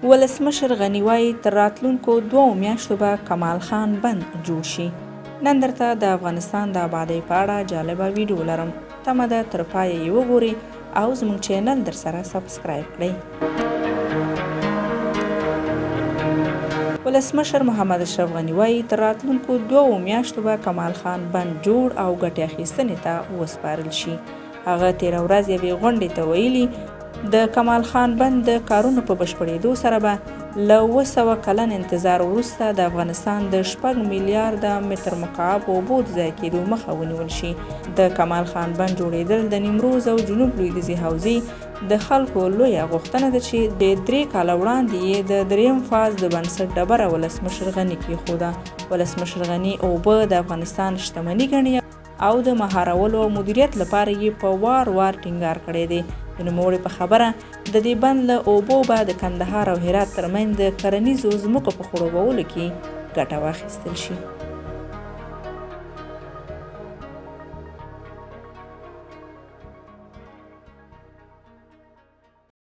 ولسمشر غني وایي تر راتلونکو 2 میاشتو به کمال خان بند جوړ شي. نن درته د افغانستان د آبادۍ په اړه جالبه ویډیو لرم. تمه ده تر پایه یې وګورئ او زموږ چینل در سره سبسکرایب کړئ. ولسمشر محمد اشرف غني وایي تر راتلونکو 2 میاشتو به کمال خان بند جوړ او ګټې اخیستنې ته وسپارل شي. هغه تېره ورځ یوې غونډې ته ویلي د کمال خان بند د کارونو په بشپړېدو سره به له 200 کلن انتظار وروسته د افغانستان د 6 میلیارده متر مکعب اوبو د ضایع کېدو مخه ونیول شي. د کمال خان بند جوړېدل د نیمروز او جنوب لویدیځې حوزې د خلکو لویه غوښتنه ده چې د 3 کاله وړاندې یې د 3م فاز د بنسټ ډبره ولسمشر غني کېښوده. ولسمشر غني اوبه د افغانستان شتمني ګڼي او د مهارولو او مدیریت لپاره یې په وار ټینګار کړی دی. د نوموړي په خبره د دې بند له اوبو به د کندهار او هرات ترمنځ د کرنیزو ځمکو په خړوبولو کې ګټه واخیستل شي.